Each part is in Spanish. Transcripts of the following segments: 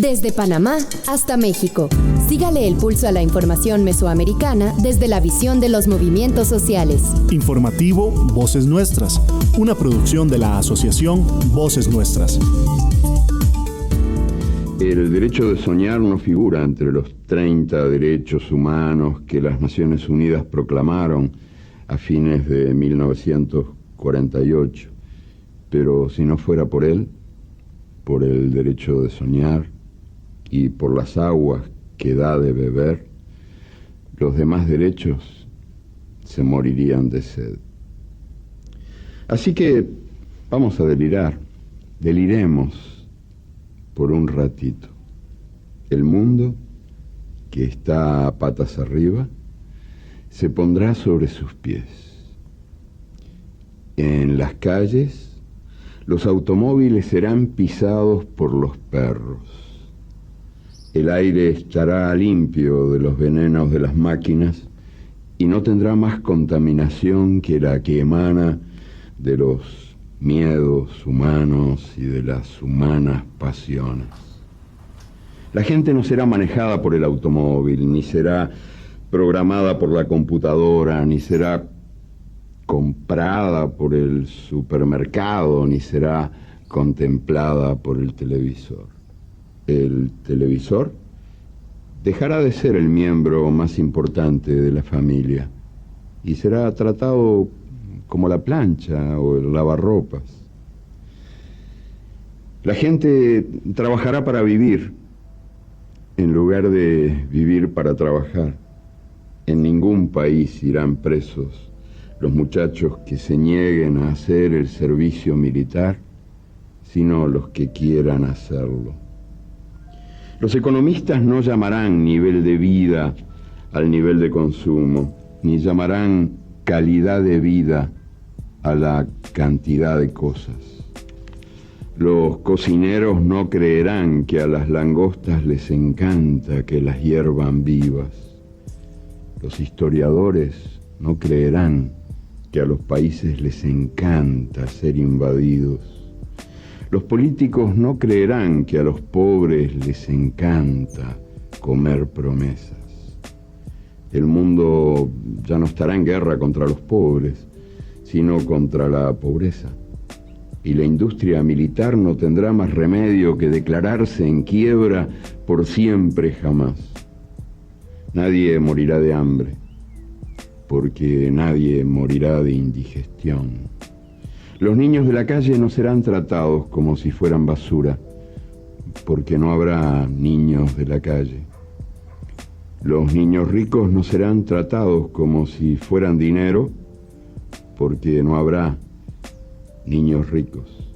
Desde Panamá hasta México. Sígale el pulso a la información mesoamericana desde la visión de los movimientos sociales. Informativo Voces Nuestras, una producción de la Asociación Voces Nuestras. El derecho de soñar no figura entre los 30 derechos humanos que las Naciones Unidas proclamaron a fines de 1948. Pero si no fuera por él, por el derecho de soñar y por las aguas que da de beber, los demás derechos se morirían de sed. Así que vamos a delirar, deliremos por un ratito. El mundo, que está a patas arriba, se pondrá sobre sus pies. En las calles, los automóviles serán pisados por los perros. El aire estará limpio de los venenos de las máquinas y no tendrá más contaminación que la que emana de los miedos humanos y de las humanas pasiones. La gente no será manejada por el automóvil, ni será programada por la computadora, ni será comprada por el supermercado, ni será contemplada por el televisor. El televisor dejará de ser el miembro más importante de la familia y será tratado como la plancha o el lavarropas. La gente trabajará para vivir en lugar de vivir para trabajar. En ningún país irán presos los muchachos que se nieguen a hacer el servicio militar, sino los que quieran hacerlo. Los economistas no llamarán nivel de vida al nivel de consumo, ni llamarán calidad de vida a la cantidad de cosas. Los cocineros no creerán que a las langostas les encanta que las hiervan vivas. Los historiadores no creerán que a los países les encanta ser invadidos. Los políticos no creerán que a los pobres les encanta comer promesas. El mundo ya no estará en guerra contra los pobres, sino contra la pobreza. Y la industria militar no tendrá más remedio que declararse en quiebra por siempre jamás. Nadie morirá de hambre, porque nadie morirá de indigestión. Los niños de la calle no serán tratados como si fueran basura, porque no habrá niños de la calle. Los niños ricos no serán tratados como si fueran dinero, porque no habrá niños ricos.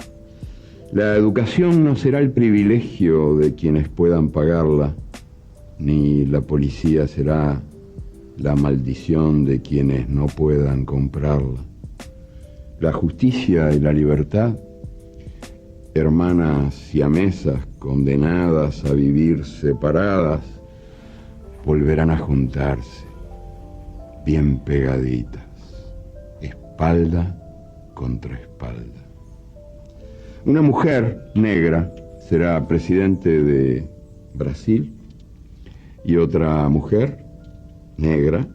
La educación no será el privilegio de quienes puedan pagarla, ni la policía será la maldición de quienes no puedan comprarla. La justicia y la libertad, hermanas siamesas condenadas a vivir separadas, volverán a juntarse, bien pegaditas, espalda contra espalda. Una mujer negra será presidente de Brasil y otra mujer negra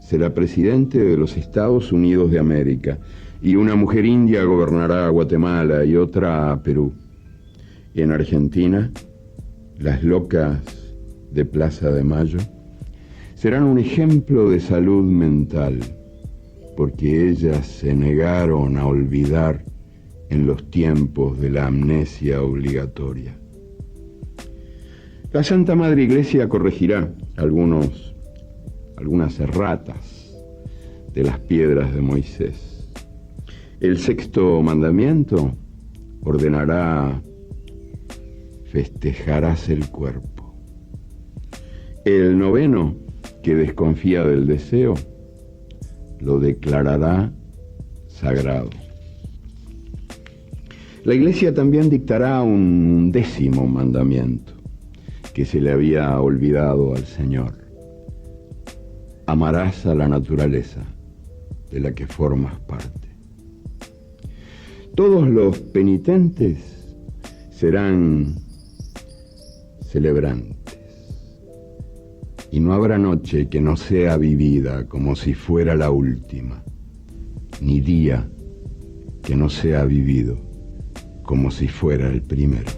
será presidente de los Estados Unidos de América. Y una mujer india gobernará a Guatemala y otra a Perú. En Argentina, las locas de Plaza de Mayo serán un ejemplo de salud mental, porque ellas se negaron a olvidar en los tiempos de la amnesia obligatoria. La Santa Madre Iglesia corregirá algunas erratas de las piedras de Moisés. El sexto mandamiento ordenará: festejarás el cuerpo. El noveno, que desconfía del deseo, lo declarará sagrado. La Iglesia también dictará un 10º mandamiento que se le había olvidado al Señor. Amarás a la naturaleza de la que formas parte. Todos los penitentes serán celebrantes. Y no habrá noche que no sea vivida como si fuera la última, ni día que no sea vivido como si fuera el primero.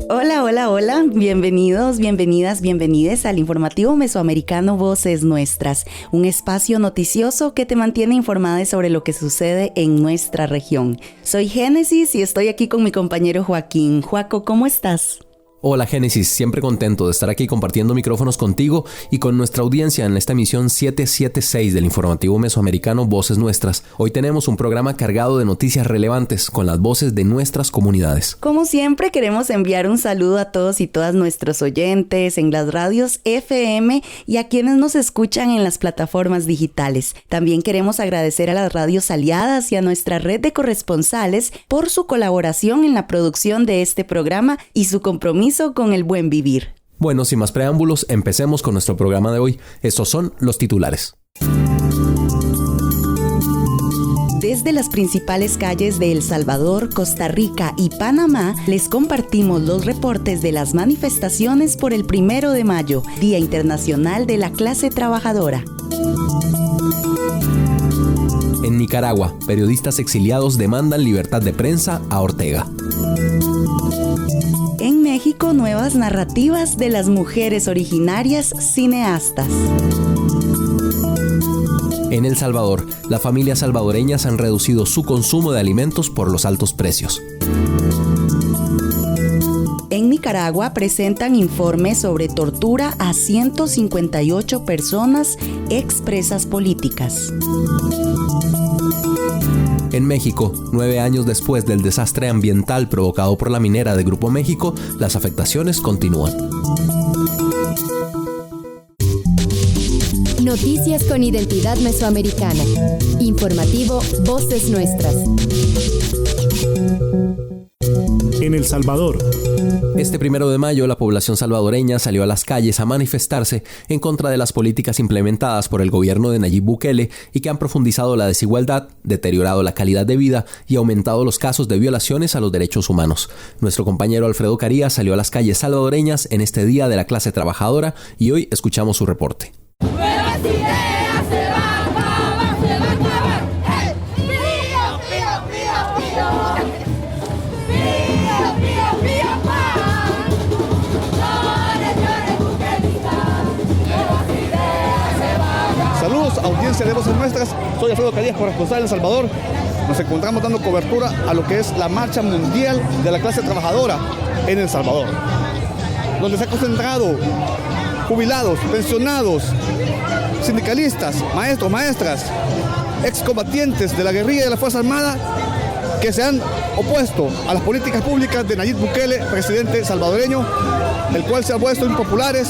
Hola, hola, hola, bienvenidos, bienvenidas, bienvenides al informativo mesoamericano Voces Nuestras, un espacio noticioso que te mantiene informada sobre lo que sucede en nuestra región. Soy Génesis y estoy aquí con mi compañero Joaquín. Joaco, ¿cómo estás? Hola Génesis, siempre contento de estar aquí compartiendo micrófonos contigo y con nuestra audiencia en esta emisión 776 del informativo mesoamericano Voces Nuestras. Hoy tenemos un programa cargado de noticias relevantes con las voces de nuestras comunidades. Como siempre, queremos enviar un saludo a todos y todas nuestros oyentes en las radios FM y a quienes nos escuchan en las plataformas digitales. También queremos agradecer a las radios aliadas y a nuestra red de corresponsales por su colaboración en la producción de este programa y su compromiso con el buen vivir. Bueno, sin más preámbulos, empecemos con nuestro programa de hoy. Estos son los titulares. Desde las principales calles de El Salvador, Costa Rica y Panamá, les compartimos los reportes de las manifestaciones por el 1 de mayo, Día Internacional de la Clase Trabajadora. En Nicaragua, periodistas exiliados demandan libertad de prensa a Ortega. En México, nuevas narrativas de las mujeres originarias cineastas. En El Salvador, las familias salvadoreñas han reducido su consumo de alimentos por los altos precios. En Nicaragua presentan informes sobre tortura a 158 personas expresas políticas. En México, 9 años después del desastre ambiental provocado por la minera de Grupo México, las afectaciones continúan. Noticias con identidad mesoamericana. Informativo Voces Nuestras. En El Salvador. Este 1 de mayo, la población salvadoreña salió a las calles a manifestarse en contra de las políticas implementadas por el gobierno de Nayib Bukele y que han profundizado la desigualdad, deteriorado la calidad de vida y aumentado los casos de violaciones a los derechos humanos. Nuestro compañero Alfredo Carías salió a las calles salvadoreñas en este Día de la Clase Trabajadora y hoy escuchamos su reporte. Nuevas ideas se van a acabar. ¡Hey! ¡Pío, pío, pío, pío! ¡Pío, pío, pío, pan! ¡Llore, llore, buquelita! ¡Nuevas ideas se van a... Saludos, audiencia de Voces Nuestras. Soy Alfredo Carías, corresponsal en El Salvador. Nos encontramos dando cobertura a lo que es la Marcha Mundial de la Clase Trabajadora en El Salvador, donde se ha concentrado jubilados, pensionados, sindicalistas, maestros, maestras, excombatientes de la guerrilla y de la Fuerza Armada que se han opuesto a las políticas públicas de Nayib Bukele, presidente salvadoreño, el cual se ha puesto impopulares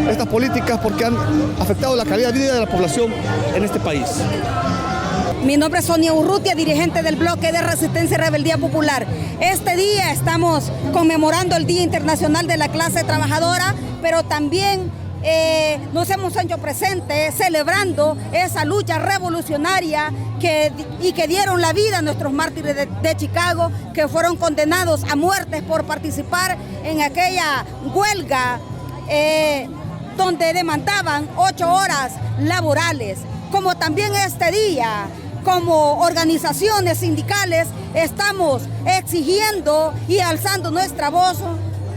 estas políticas porque han afectado la calidad de vida de la población en este país. Mi nombre es Sonia Urrutia, dirigente del Bloque de Resistencia y Rebeldía Popular. Este día estamos conmemorando el Día Internacional de la Clase Trabajadora, pero también nos hemos hecho presentes celebrando esa lucha revolucionaria que dieron la vida a nuestros mártires de Chicago, que fueron condenados a muertes por participar en aquella huelga donde demandaban 8 horas laborales. Como también este día, como organizaciones sindicales, estamos exigiendo y alzando nuestra voz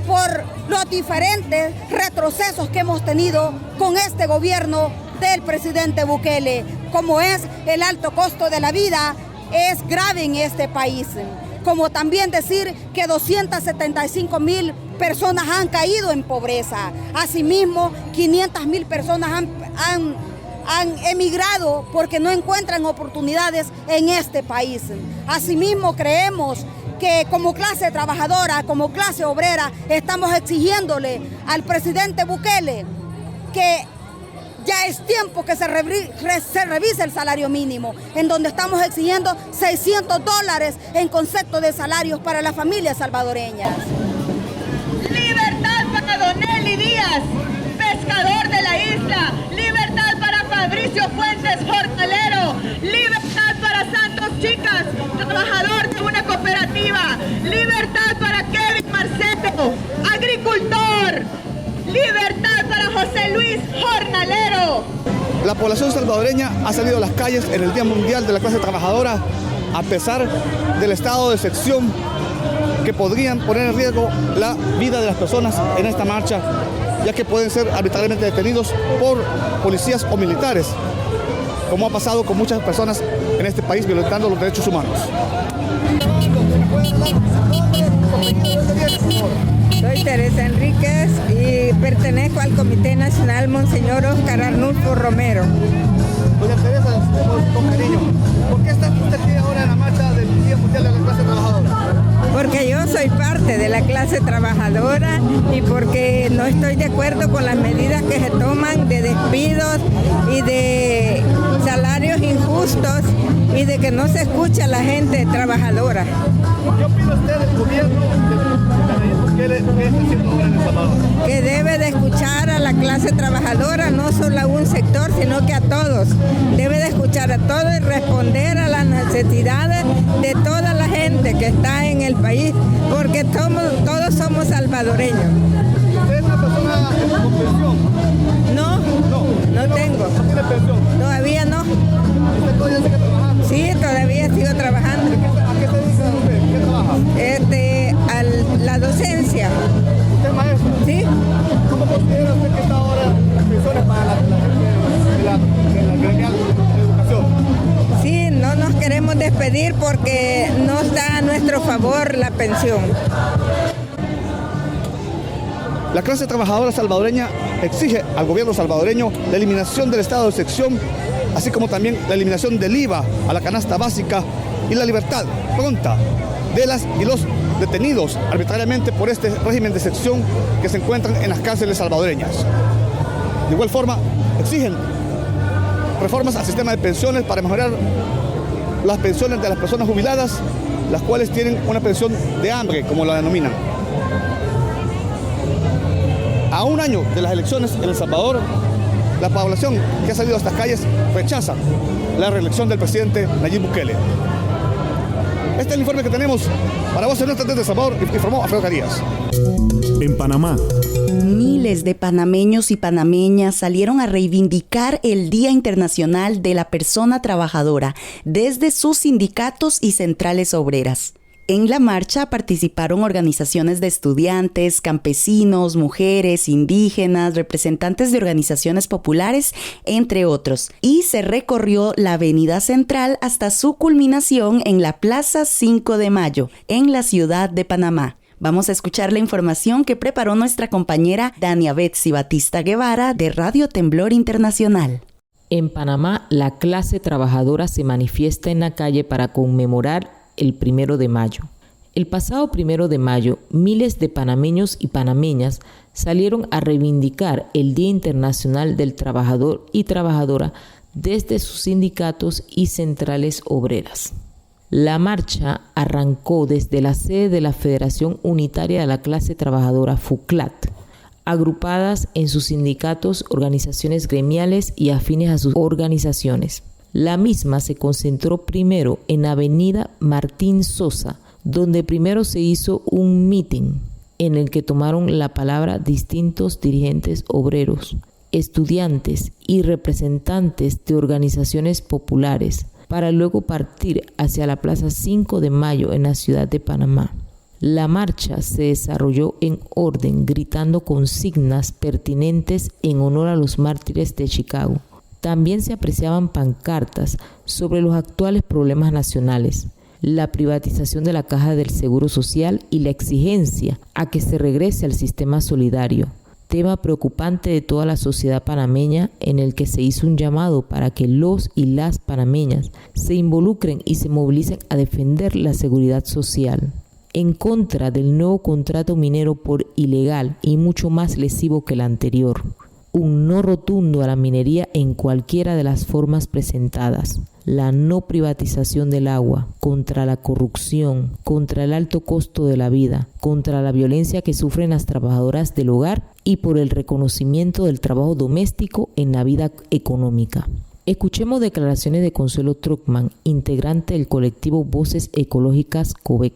por los diferentes retrocesos que hemos tenido con este gobierno del presidente Bukele, como es el alto costo de la vida, es grave en este país. Como también decir que 275,000 personas han caído en pobreza. Asimismo, 500,000 personas han emigrado porque no encuentran oportunidades en este país. Asimismo, creemos que como clase trabajadora, como clase obrera, estamos exigiéndole al presidente Bukele que ya es tiempo que se revise el salario mínimo, en donde estamos exigiendo $600 en concepto de salarios para las familias salvadoreñas. Libertad para Don Eli Díaz, pescador de la isla. Libertad para Fabricio Fuentes, jornalero. Libertad para Santos Chicas, trabajador de una cooperativa. Libertad para Kevin Marcelo, agricultor. agricultor. Libertad para José Luis Jornalero. La población salvadoreña ha salido a las calles en el Día Mundial de la Clase Trabajadora a pesar del estado de excepción que podrían poner en riesgo la vida de las personas en esta marcha, ya que pueden ser arbitrariamente detenidos por policías o militares, como ha pasado con muchas personas en este país violentando los derechos humanos. Soy Teresa Enríquez y pertenezco al Comité Nacional Monseñor Oscar Arnulfo Romero. Doña Teresa, con cariño, ¿por qué está usted aquí ahora en la marcha del Día Mundial de la Clase Trabajadora? Porque yo soy parte de la clase trabajadora y porque no estoy de acuerdo con las medidas que se toman de despidos y de salarios injustos y de que no se escucha a la gente trabajadora. ¿Qué opina usted del gobierno que está haciendo ahora en El Salvador? Que debe de escuchar a la clase trabajadora, no solo a un sector, sino que a todos. Debe de escuchar a todos y responder a las necesidades de toda la gente que está en el país, porque todos somos salvadoreños. ¿Usted es una persona con pensión? No tengo. ¿No tiene pensión? Todavía no. ¿Usted todavía sigue trabajando? Sí, todavía sigo trabajando. ¿A qué se dedica usted? ¿Qué trabaja? A la docencia. ¿Usted es maestro? Sí. ¿Cómo considera usted que está ahora las pensiones para la gente de la gremial de educación? Sí, no nos queremos despedir porque no está a nuestro favor la pensión. La clase trabajadora salvadoreña exige al gobierno salvadoreño la eliminación del estado de excepción, así como también la eliminación del IVA a la canasta básica y la libertad pronta de las y los detenidos arbitrariamente por este régimen de excepción que se encuentran en las cárceles salvadoreñas. De igual forma, exigen reformas al sistema de pensiones para mejorar las pensiones de las personas jubiladas, las cuales tienen una pensión de hambre, como la denominan. A un año de las elecciones en El Salvador, la población que ha salido a estas calles rechaza la reelección del presidente Nayib Bukele. Este es el informe que tenemos para Voces Nuestras desde El Salvador, informó Alfredo Carías. En Panamá. Miles de panameños y panameñas salieron a reivindicar el Día Internacional de la Persona Trabajadora desde sus sindicatos y centrales obreras. En la marcha participaron organizaciones de estudiantes, campesinos, mujeres, indígenas, representantes de organizaciones populares, entre otros, y se recorrió la avenida central hasta su culminación en la Plaza 5 de Mayo, en la ciudad de Panamá. Vamos a escuchar la información que preparó nuestra compañera Dania Betsy Batista Guevara de Radio Temblor Internacional. En Panamá, la clase trabajadora se manifiesta en la calle para conmemorar el 1 de mayo. El pasado 1 de mayo, miles de panameños y panameñas salieron a reivindicar el Día Internacional del Trabajador y Trabajadora desde sus sindicatos y centrales obreras. La marcha arrancó desde la sede de la Federación Unitaria de la Clase Trabajadora, FUCLAT, agrupadas en sus sindicatos, organizaciones gremiales y afines a sus organizaciones. La misma se concentró primero en Avenida Martín Sosa, donde primero se hizo un mitin en el que tomaron la palabra distintos dirigentes obreros, estudiantes y representantes de organizaciones populares, para luego partir hacia la Plaza 5 de Mayo en la ciudad de Panamá. La marcha se desarrolló en orden, gritando consignas pertinentes en honor a los mártires de Chicago. También se apreciaban pancartas sobre los actuales problemas nacionales, la privatización de la Caja del Seguro Social y la exigencia a que se regrese al sistema solidario, tema preocupante de toda la sociedad panameña, en el que se hizo un llamado para que los y las panameñas se involucren y se movilicen a defender la seguridad social, en contra del nuevo contrato minero por ilegal y mucho más lesivo que el anterior. Un no rotundo a la minería en cualquiera de las formas presentadas, la no privatización del agua, contra la corrupción, contra el alto costo de la vida, contra la violencia que sufren las trabajadoras del hogar y por el reconocimiento del trabajo doméstico en la vida económica. Escuchemos declaraciones de Consuelo Truckman, integrante del colectivo Voces Ecológicas COVEC.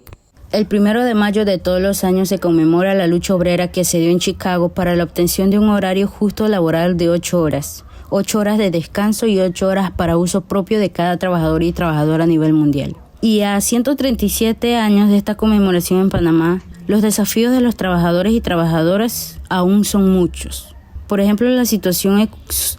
El 1 de mayo de todos los años se conmemora la lucha obrera que se dio en Chicago para la obtención de un horario justo laboral de 8 horas. 8 horas de descanso y 8 horas para uso propio de cada trabajador y trabajadora a nivel mundial. Y a 137 años de esta conmemoración en Panamá, los desafíos de los trabajadores y trabajadoras aún son muchos. Por ejemplo, la situación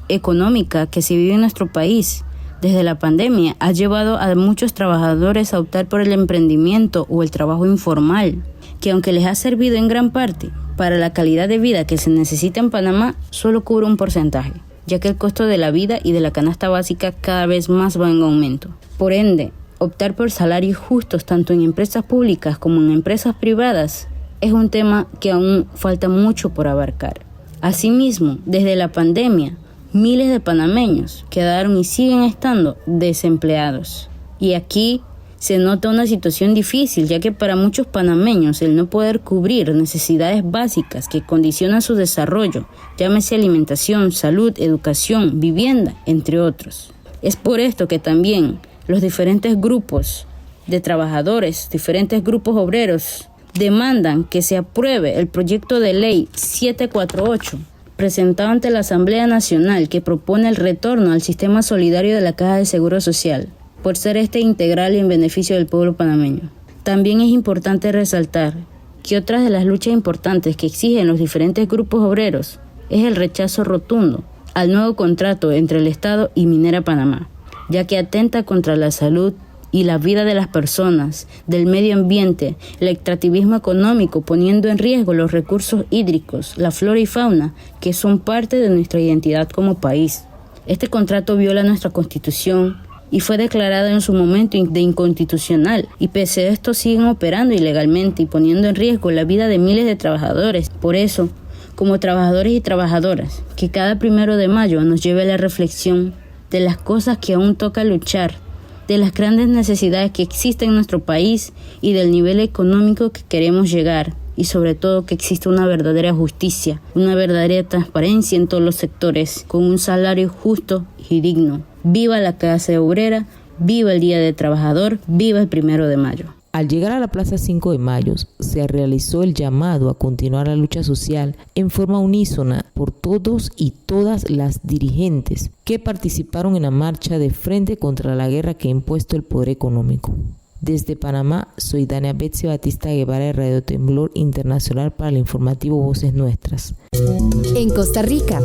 económica que se vive en nuestro país desde la pandemia ha llevado a muchos trabajadores a optar por el emprendimiento o el trabajo informal, que aunque les ha servido en gran parte para la calidad de vida que se necesita en Panamá, solo cubre un porcentaje, ya que el costo de la vida y de la canasta básica cada vez más va en aumento. Por ende, optar por salarios justos tanto en empresas públicas como en empresas privadas es un tema que aún falta mucho por abarcar. Asimismo, desde la pandemia, miles de panameños quedaron y siguen estando desempleados. Y aquí se nota una situación difícil, ya que para muchos panameños el no poder cubrir necesidades básicas que condicionan su desarrollo, llámese alimentación, salud, educación, vivienda, entre otros. Es por esto que también los diferentes grupos de trabajadores, diferentes grupos obreros, demandan que se apruebe el proyecto de ley 748, presentado ante la Asamblea Nacional, que propone el retorno al sistema solidario de la Caja de Seguro Social, por ser integral y en beneficio del pueblo panameño. También es importante resaltar que otras de las luchas importantes que exigen los diferentes grupos obreros es el rechazo rotundo al nuevo contrato entre el Estado y Minera Panamá, ya que atenta contra la salud y la vida de las personas, del medio ambiente, el extractivismo económico, poniendo en riesgo los recursos hídricos, la flora y fauna, que son parte de nuestra identidad como país. Este contrato viola nuestra Constitución y fue declarado en su momento de inconstitucional, y pese a esto siguen operando ilegalmente y poniendo en riesgo la vida de miles de trabajadores. Por eso, como trabajadores y trabajadoras, que cada 1 de mayo nos lleve a la reflexión de las cosas que aún toca luchar, de las grandes necesidades que existen en nuestro país y del nivel económico que queremos llegar, y sobre todo que exista una verdadera justicia, una verdadera transparencia en todos los sectores, con un salario justo y digno. Viva la clase obrera, viva el Día del Trabajador, viva el 1 de mayo. Al llegar a la Plaza 5 de Mayo, se realizó el llamado a continuar la lucha social en forma unísona por todos y todas las dirigentes que participaron en la marcha de frente contra la guerra que ha impuesto el poder económico. Desde Panamá, soy Dania Betsy Batista Guevara de Radio Temblor Internacional para el informativo Voces Nuestras. En Costa Rica.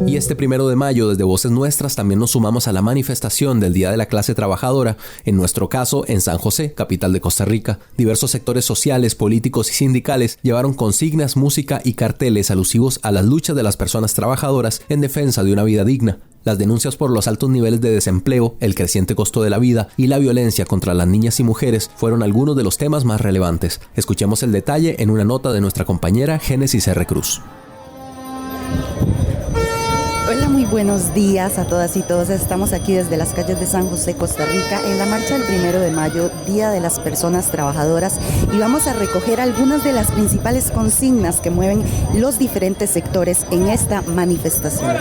Y este 1 de mayo, desde Voces Nuestras, también nos sumamos a la manifestación del Día de la Clase Trabajadora, en nuestro caso, en San José, capital de Costa Rica. Diversos sectores sociales, políticos y sindicales llevaron consignas, música y carteles alusivos a las luchas de las personas trabajadoras en defensa de una vida digna. Las denuncias por los altos niveles de desempleo, el creciente costo de la vida y la violencia contra las niñas y mujeres fueron algunos de los temas más relevantes. Escuchemos el detalle en una nota de nuestra compañera Génesis R. Cruz. Hola, muy buenos días a todas y todos. Estamos aquí desde las calles de San José, Costa Rica, en la marcha del 1 de mayo, Día de las Personas Trabajadoras, y vamos a recoger algunas de las principales consignas que mueven los diferentes sectores en esta manifestación.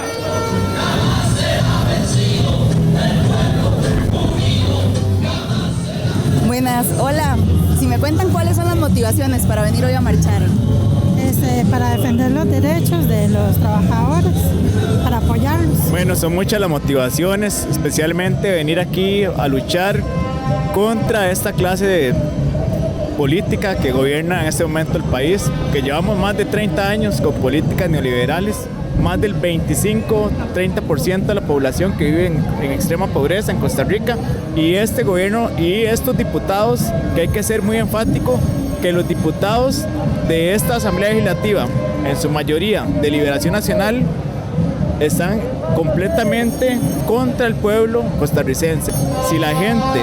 Buenas, hola. Si me cuentan cuáles son las motivaciones para venir hoy a marchar. Para defender los derechos de los trabajadores, para apoyarlos. Bueno, son muchas las motivaciones, especialmente venir aquí a luchar contra esta clase de política que gobierna en este momento el país, que llevamos más de 30 años con políticas neoliberales. Más del 25-30% de la población que vive en extrema pobreza en Costa Rica, y este gobierno y estos diputados, que hay que ser muy enfático, que los diputados de esta Asamblea Legislativa, en su mayoría de Liberación Nacional, están completamente contra el pueblo costarricense. Si la gente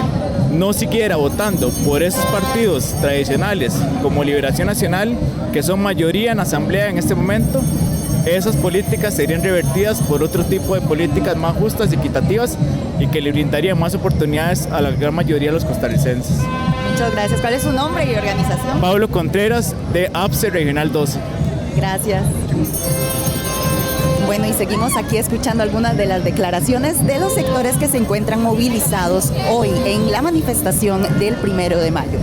no siguiera votando por esos partidos tradicionales como Liberación Nacional, que son mayoría en la Asamblea en este momento, esas políticas serían revertidas por otro tipo de políticas más justas y equitativas y que le brindarían más oportunidades a la gran mayoría de los costarricenses. Muchas gracias. ¿Cuál es su nombre y organización? Pablo Contreras, de APSE Regional 12. Gracias. Bueno, y seguimos aquí escuchando algunas de las declaraciones de los sectores que se encuentran movilizados hoy en la manifestación del 1 de mayo.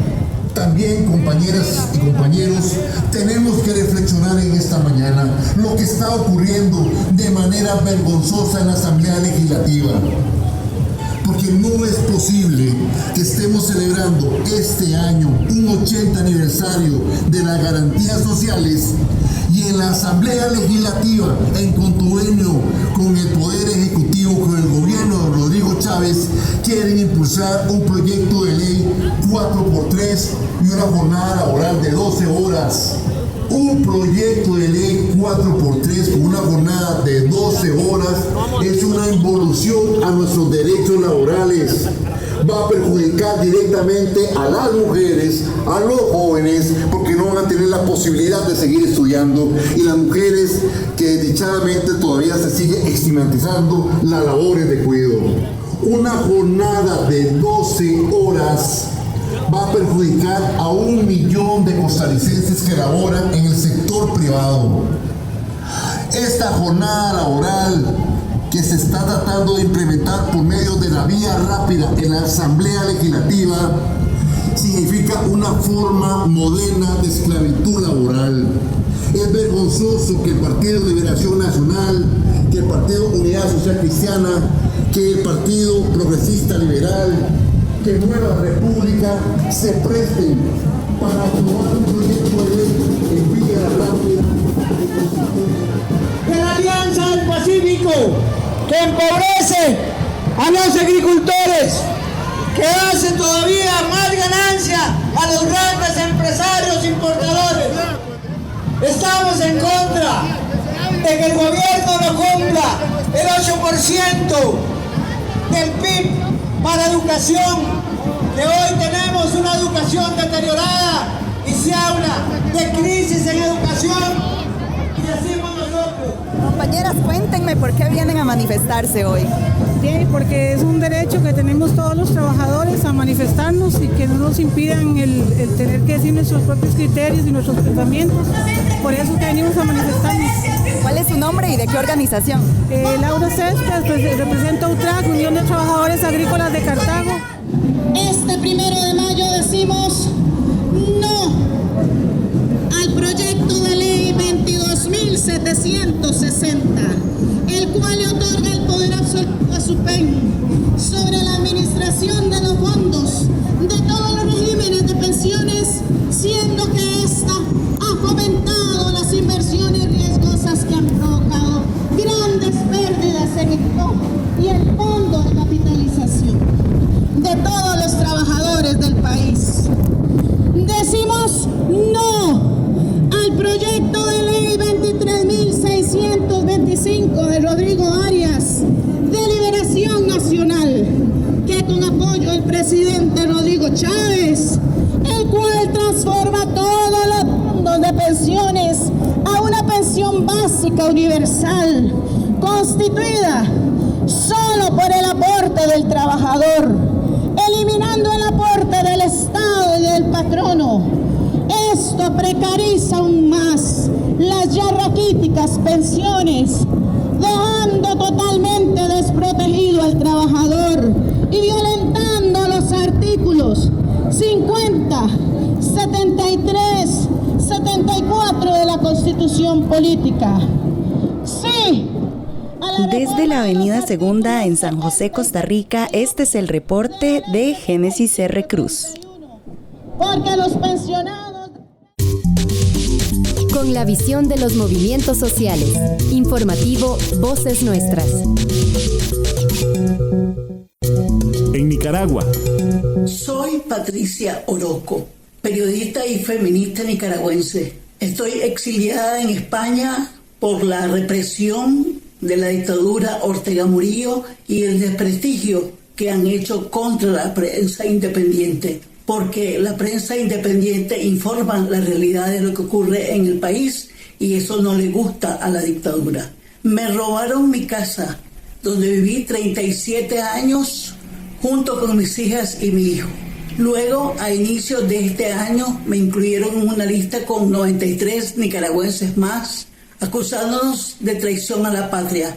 También también, compañeras y compañeros, tenemos que reflexionar en esta mañana lo que está ocurriendo de manera vergonzosa en la Asamblea Legislativa. Porque no es posible que estemos celebrando este año un 80 aniversario de las garantías sociales y en la Asamblea Legislativa, en contubernio con el Poder Ejecutivo, con el gobierno de Rodrigo Chávez, quieren impulsar un proyecto de ley 4x3 y una jornada laboral de 12 horas. Un proyecto de ley 4x3 con una jornada de 12 horas es una involución a nuestros derechos laborales. Va a perjudicar directamente a las mujeres, a los jóvenes, porque no van a tener la posibilidad de seguir estudiando, y las mujeres que desdichadamente todavía se sigue estigmatizando las labores de cuidado. Una jornada de 12 horas va a perjudicar a 1 millón de costarricenses que laboran en el sector privado. Esta jornada laboral que se está tratando de implementar por medio de la vía rápida en la Asamblea Legislativa significa una forma moderna de esclavitud laboral. Es vergonzoso que el Partido Liberación Nacional, que el Partido Unidad Social Cristiana, que el Partido Progresista Liberal, que Nueva República se presten para aprobar un proyecto de ley en vía rápida de la Alianza del Pacífico, que empobrece a los agricultores, que hace todavía más ganancia a los grandes empresarios importadores. Estamos en contra de que el gobierno no cumpla el 8% del PIB para educación, que hoy tenemos una educación deteriorada y se habla de crisis en educación y decimos nosotros. Compañeras, cuéntenme por qué vienen a manifestarse hoy. Bien, porque es un derecho que tenemos todos los trabajadores a manifestarnos y que no nos impidan el tener que decir nuestros propios criterios y nuestros pensamientos. Por eso que venimos a manifestarnos. ¿Cuál es su nombre y de qué organización? Laura Céspedes, pues, represento a UTRAC, Unión de Trabajadores Agrícolas de Cartago. Este 1 de mayo decimos no al proyecto de ley 22.760, el cual le otorga el poder absoluto a SUPEN sobre la administración de los fondos de todos los regímenes de pensiones, siendo que esta ha fomentado las inversiones riesgosas que han provocado grandes pérdidas en el fondo y el fondo de capitalización de todos los trabajadores del país. Decimos no al proyecto de ley 23.625 de Rodrigo Arias de Liberación Nacional, que con apoyo del presidente Rodrigo Chávez, el cual transforma todos los fondos de pensiones a una pensión básica universal, constituida solo por el aporte del trabajador, eliminando el aporte del Estado y del patrono. Esto precariza aún más las ya raquíticas pensiones, dejando totalmente desprotegido al trabajador y violentando los artículos 50, 73, 74 de la Constitución Política. Sí. Desde la Avenida Segunda en San José, Costa Rica, este es el reporte de Génesis R. Cruz. Porque los pensionados... Con la visión de los movimientos sociales. Informativo Voces Nuestras. En Nicaragua. Soy Patricia Oroco, periodista y feminista nicaragüense. Estoy exiliada en España por la represión de la dictadura Ortega Murillo y el desprestigio que han hecho contra la prensa independiente, porque la prensa independiente informa la realidad de lo que ocurre en el país y eso no le gusta a la dictadura. Me robaron mi casa, donde viví 37 años junto con mis hijas y mi hijo. Luego, a inicios de este año, me incluyeron en una lista con 93 nicaragüenses más, acusándonos de traición a la patria,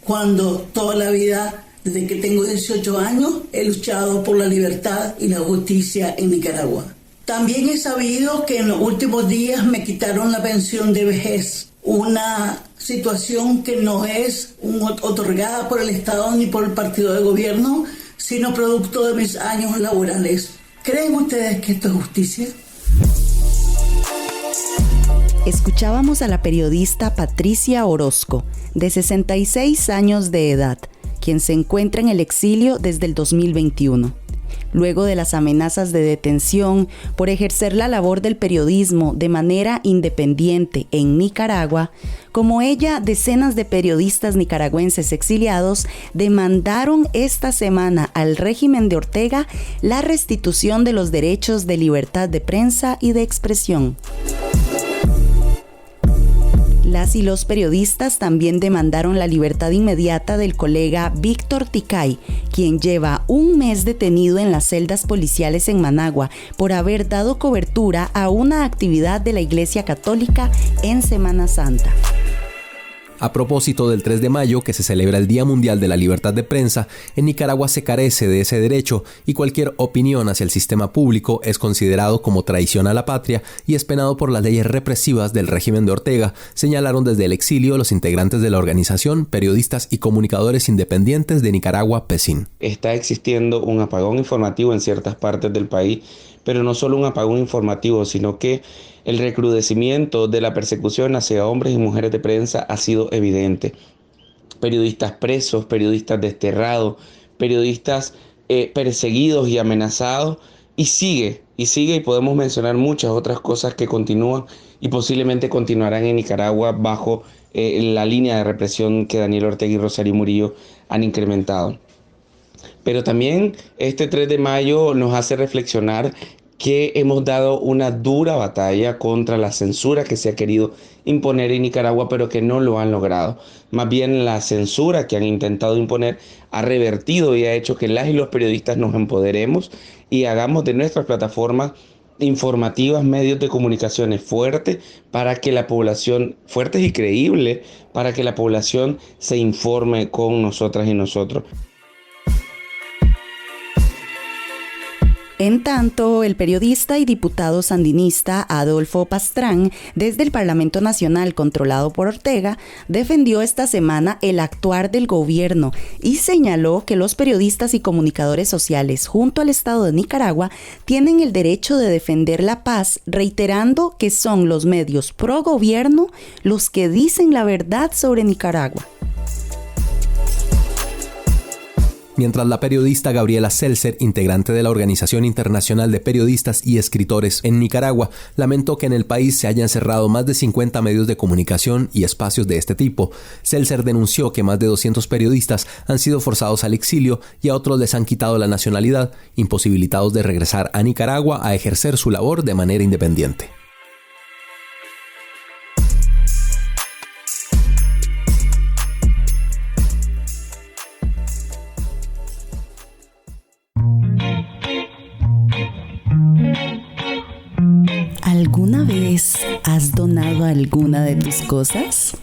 cuando toda la vida, desde que tengo 18 años, he luchado por la libertad y la justicia en Nicaragua. También he sabido que en los últimos días me quitaron la pensión de vejez, una situación que no es otorgada por el Estado ni por el partido de gobierno, sino producto de mis años laborales. ¿Creen ustedes que esto es justicia? Escuchábamos a la periodista Patricia Orozco, de 66 años de edad, quien se encuentra en el exilio desde el 2021. Luego de las amenazas de detención por ejercer la labor del periodismo de manera independiente en Nicaragua, como ella, decenas de periodistas nicaragüenses exiliados demandaron esta semana al régimen de Ortega la restitución de los derechos de libertad de prensa y de expresión. Las y los periodistas también demandaron la libertad inmediata del colega Víctor Ticay, quien lleva un mes detenido en las celdas policiales en Managua por haber dado cobertura a una actividad de la Iglesia Católica en Semana Santa. A propósito del 3 de mayo, que se celebra el Día Mundial de la Libertad de Prensa, en Nicaragua se carece de ese derecho y cualquier opinión hacia el sistema público es considerado como traición a la patria y es penado por las leyes represivas del régimen de Ortega, señalaron desde el exilio los integrantes de la organización Periodistas y Comunicadores Independientes de Nicaragua, PECIN. Está existiendo un apagón informativo en ciertas partes del país, pero no solo un apagón informativo, sino que el recrudecimiento de la persecución hacia hombres y mujeres de prensa ha sido evidente. Periodistas presos, periodistas desterrados, periodistas perseguidos y amenazados, y sigue, y podemos mencionar muchas otras cosas que continúan y posiblemente continuarán en Nicaragua bajo la línea de represión que Daniel Ortega y Rosario Murillo han incrementado. Pero también este 3 de mayo nos hace reflexionar que hemos dado una dura batalla contra la censura que se ha querido imponer en Nicaragua, pero que no lo han logrado. Más bien la censura que han intentado imponer ha revertido y ha hecho que las y los periodistas nos empoderemos y hagamos de nuestras plataformas informativas medios de comunicaciones fuertes para que la población, fuertes y creíbles, para que la población se informe con nosotras y nosotros. En tanto, el periodista y diputado sandinista Adolfo Pastrán, desde el Parlamento Nacional controlado por Ortega, defendió esta semana el actuar del gobierno y señaló que los periodistas y comunicadores sociales junto al Estado de Nicaragua tienen el derecho de defender la paz, reiterando que son los medios pro gobierno los que dicen la verdad sobre Nicaragua. Mientras la periodista Gabriela Seltzer, integrante de la Organización Internacional de Periodistas y Escritores en Nicaragua, lamentó que en el país se hayan cerrado más de 50 medios de comunicación y espacios de este tipo. Seltzer denunció que más de 200 periodistas han sido forzados al exilio y a otros les han quitado la nacionalidad, imposibilitados de regresar a Nicaragua a ejercer su labor de manera independiente. ¿Alguna vez has donado alguna de tus cosas?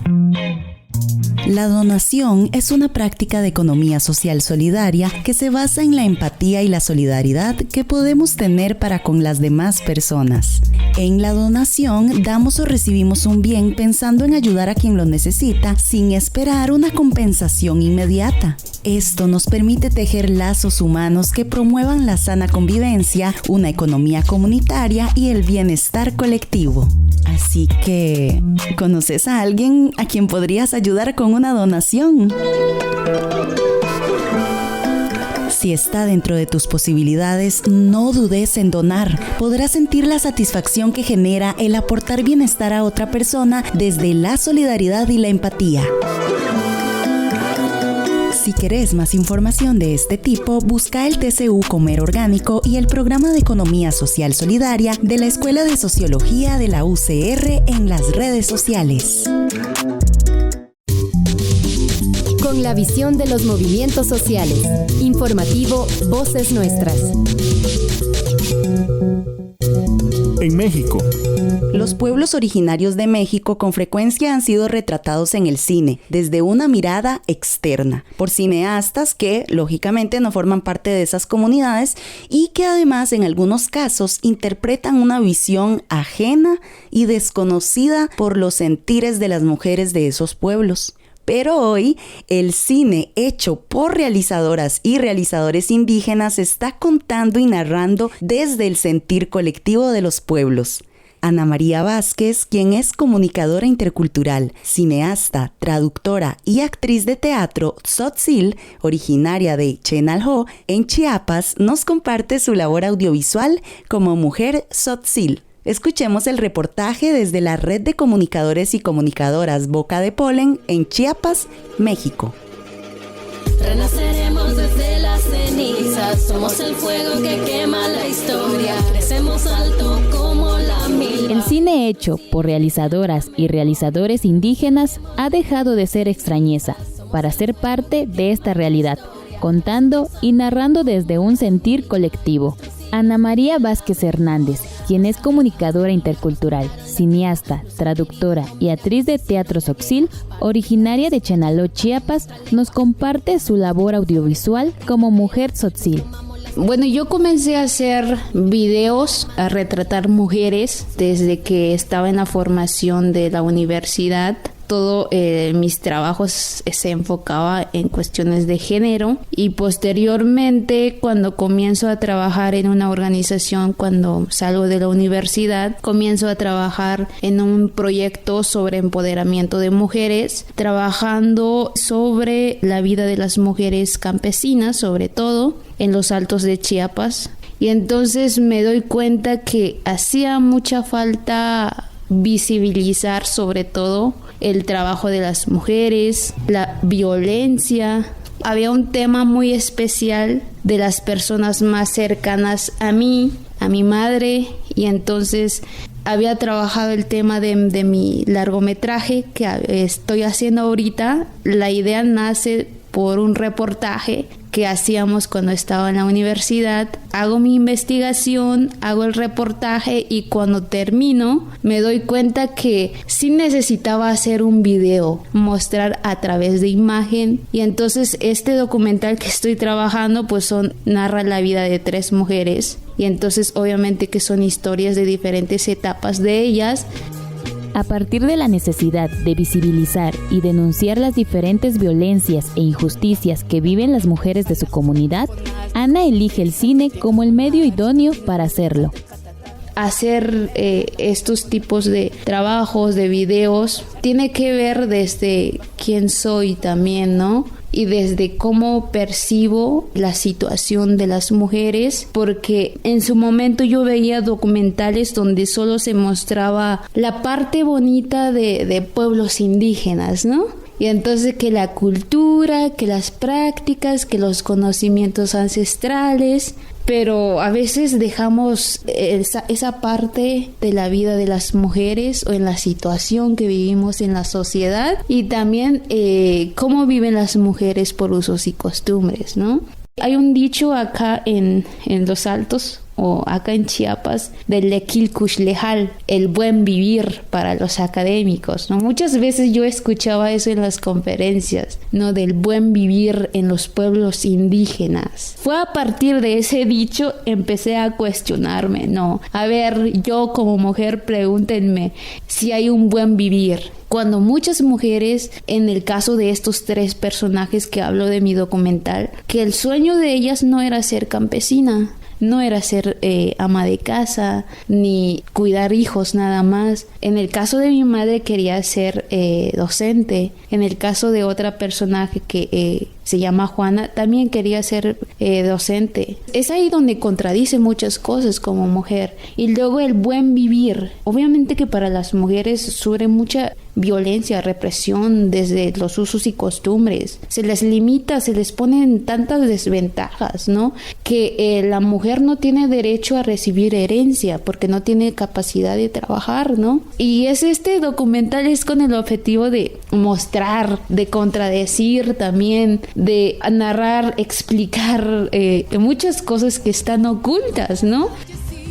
La donación es una práctica de economía social solidaria que se basa en la empatía y la solidaridad que podemos tener para con las demás personas. En la donación damos o recibimos un bien pensando en ayudar a quien lo necesita sin esperar una compensación inmediata. Esto nos permite tejer lazos humanos que promuevan la sana convivencia, una economía comunitaria y el bienestar colectivo. Así que, ¿conoces a alguien a quien podrías ayudar con una donación? Si está dentro de tus posibilidades, no dudes en donar. Podrás sentir la satisfacción que genera el aportar bienestar a otra persona desde la solidaridad y la empatía. Si querés más información de este tipo, busca el TCU Comer Orgánico y el Programa de Economía Social Solidaria de la Escuela de Sociología de la UCR en las redes sociales. Con la visión de los movimientos sociales. Informativo Voces Nuestras. en México. Los pueblos originarios de México con frecuencia han sido retratados en el cine desde una mirada externa por cineastas que, lógicamente, no forman parte de esas comunidades y que además en algunos casos interpretan una visión ajena y desconocida por los sentires de las mujeres de esos pueblos. Pero hoy, el cine hecho por realizadoras y realizadores indígenas está contando y narrando desde el sentir colectivo de los pueblos. Ana María Vázquez, quien es comunicadora intercultural, cineasta, traductora y actriz de teatro tzotzil, originaria de Chenalhó, en Chiapas, nos comparte su labor audiovisual como mujer tzotzil. Escuchemos el reportaje desde la Red de Comunicadores y Comunicadoras Boca de Polen en Chiapas, México. Renaceremos desde las cenizas, somos el fuego que quema la historia, crecemos alto como la mira. El cine hecho por realizadoras y realizadores indígenas ha dejado de ser extrañeza para ser parte de esta realidad, contando y narrando desde un sentir colectivo. Ana María Vázquez Hernández, quien es comunicadora intercultural, cineasta, traductora y actriz de teatro tzotzil, originaria de Chenalhó, Chiapas, nos comparte su labor audiovisual como mujer tzotzil. Bueno, yo comencé a hacer videos, a retratar mujeres desde que estaba en la formación de la universidad. Todo mis trabajos se enfocaba en cuestiones de género y posteriormente cuando comienzo a trabajar en una organización, cuando salgo de la universidad, comienzo a trabajar en un proyecto sobre empoderamiento de mujeres, trabajando sobre la vida de las mujeres campesinas, sobre todo en los Altos de Chiapas. Y entonces me doy cuenta que hacía mucha falta visibilizar sobre todo el trabajo de las mujeres, la violencia. Había un tema muy especial de las personas más cercanas a mí, a mi madre, y entonces había trabajado el tema de mi largometraje que estoy haciendo ahorita. La idea nace por un reportaje que hacíamos cuando estaba en la universidad. Hago mi investigación, hago el reportaje y cuando termino me doy cuenta que sí necesitaba hacer un video, mostrar a través de imagen, y entonces este documental que estoy trabajando pues narra la vida de 3 mujeres y entonces obviamente que son historias de diferentes etapas de ellas. A partir de la necesidad de visibilizar y denunciar las diferentes violencias e injusticias que viven las mujeres de su comunidad, Ana elige el cine como el medio idóneo para hacerlo. Hacer estos tipos de trabajos, de videos, tiene que ver desde quién soy también, ¿no? Y desde cómo percibo la situación de las mujeres, porque en su momento yo veía documentales donde solo se mostraba la parte bonita de pueblos indígenas, ¿no? Y entonces que la cultura, que las prácticas, que los conocimientos ancestrales, pero a veces dejamos esa parte de la vida de las mujeres o en la situación que vivimos en la sociedad y también cómo viven las mujeres por usos y costumbres, ¿no? Hay un dicho acá en los Altos o acá en Chiapas del Lequilcuxlejal, el buen vivir para los académicos, ¿no? Muchas veces yo escuchaba eso en las conferencias, ¿no? Del buen vivir en los pueblos indígenas. Fue a partir de ese dicho empecé a cuestionarme, ¿no? A ver, yo como mujer pregúntenme si hay un buen vivir. Cuando muchas mujeres, en el caso de estos 3 personajes que hablo de mi documental, que el sueño de ellas no era ser campesina, no era ser ama de casa, ni cuidar hijos nada más. En el caso de mi madre quería ser docente. En el caso de otra personaje que se llama Juana, también quería ser docente. Es ahí donde contradice muchas cosas como mujer. Y luego el buen vivir. Obviamente que para las mujeres sufre mucha violencia, represión desde los usos y costumbres. Se les limita, se les ponen tantas desventajas, ¿no? Que la mujer no tiene derecho a recibir herencia porque no tiene capacidad de trabajar, ¿no? Y este documental es con el objetivo de mostrar, de contradecir también, de narrar, explicar muchas cosas que están ocultas, ¿no?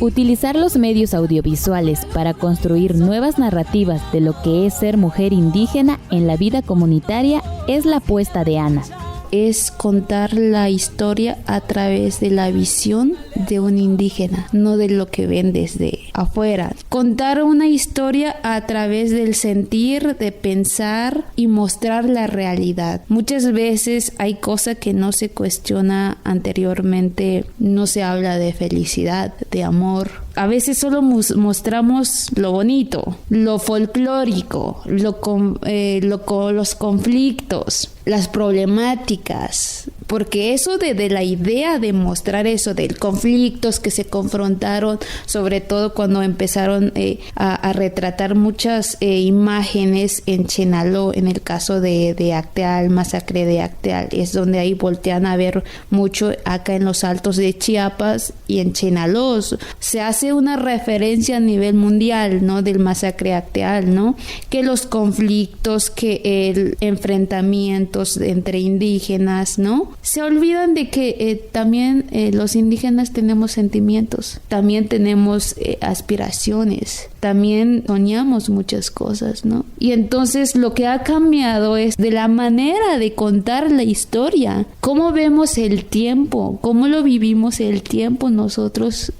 Utilizar los medios audiovisuales para construir nuevas narrativas de lo que es ser mujer indígena en la vida comunitaria es la apuesta de Ana. Es contar la historia a través de la visión de un indígena, no de lo que ven desde afuera. Contar una historia a través del sentir, de pensar y mostrar la realidad. Muchas veces hay cosas que no se cuestiona anteriormente, no se habla de felicidad, de amor. A veces solo mostramos lo bonito, lo folclórico, los conflictos, las problemáticas, porque eso de la idea de mostrar eso, de conflictos que se confrontaron, sobre todo cuando empezaron a retratar muchas imágenes en Chenaló, en el caso de Acteal, masacre de Acteal, es donde ahí voltean a ver mucho acá en los altos de Chiapas y en Chenaló. Se hace una referencia a nivel mundial, ¿no? Del masacre Acteal, ¿no? Que los conflictos, que el enfrentamientos entre indígenas, ¿no? Se olvidan de que también los indígenas tenemos sentimientos, también tenemos aspiraciones, también soñamos muchas cosas, ¿no? Y entonces lo que ha cambiado es de la manera de contar la historia, cómo vemos el tiempo, cómo lo vivimos el tiempo nosotros,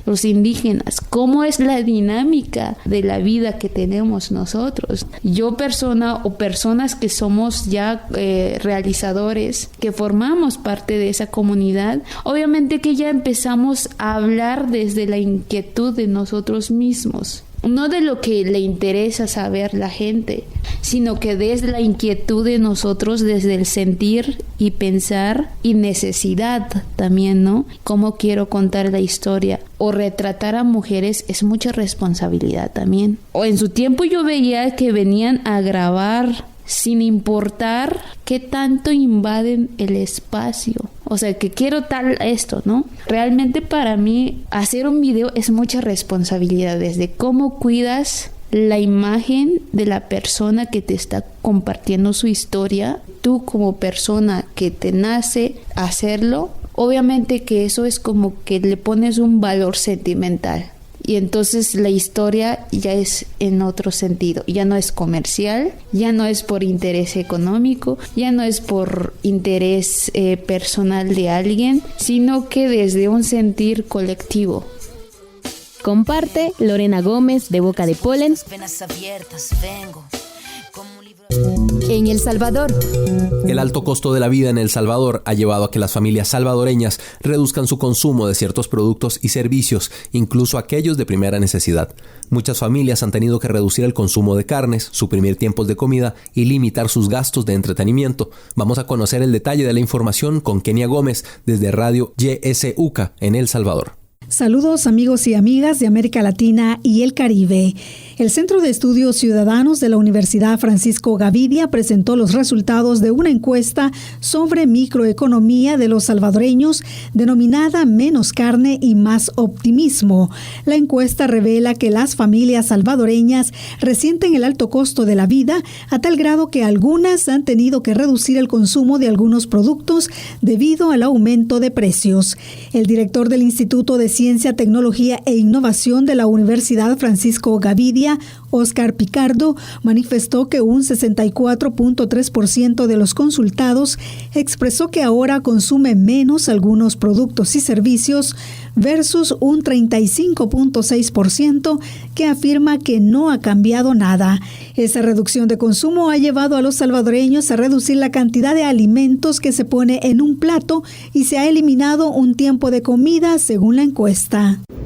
los indígenas, cómo es la dinámica de la vida que tenemos nosotros. Yo personas que somos ya realizadores, que formamos parte de esa comunidad, obviamente que ya empezamos a hablar desde la inquietud de nosotros mismos. No de lo que le interesa saber la gente, sino que desde la inquietud de nosotros, desde el sentir y pensar y necesidad también, ¿no? Cómo quiero contar la historia o retratar a mujeres es mucha responsabilidad también. O en su tiempo yo veía que venían a grabar sin importar qué tanto invaden el espacio. O sea, que quiero tal esto, ¿no? Realmente para mí hacer un video es mucha responsabilidad, desde cómo cuidas la imagen de la persona que te está compartiendo su historia, tú como persona que te nace hacerlo, obviamente que eso es como que le pones un valor sentimental. Y entonces la historia ya es en otro sentido, ya no es comercial, ya no es por interés económico, ya no es por interés personal de alguien, sino que desde un sentir colectivo. Comparte Lorena Gómez de Boca de Polen. En El Salvador. El alto costo de la vida en El Salvador ha llevado a que las familias salvadoreñas reduzcan su consumo de ciertos productos y servicios, incluso aquellos de primera necesidad. Muchas familias han tenido que reducir el consumo de carnes, suprimir tiempos de comida y limitar sus gastos de entretenimiento. Vamos a conocer el detalle de la información con Kenia Gómez desde Radio YSUCA en El Salvador. Saludos amigos y amigas de América Latina y el Caribe. El Centro de Estudios Ciudadanos de la Universidad Francisco Gavidia presentó los resultados de una encuesta sobre microeconomía de los salvadoreños denominada Menos carne y más optimismo. La encuesta revela que las familias salvadoreñas resienten el alto costo de la vida a tal grado que algunas han tenido que reducir el consumo de algunos productos debido al aumento de precios. El director del Instituto de Ciencia, Tecnología e Innovación de la Universidad Francisco Gavidia, Oscar Picardo, manifestó que un 64.3% de los consultados expresó que ahora consume menos algunos productos y servicios versus un 35.6% que afirma que no ha cambiado nada. Esa reducción de consumo ha llevado a los salvadoreños a reducir la cantidad de alimentos que se pone en un plato y se ha eliminado un tiempo de comida según la encuesta.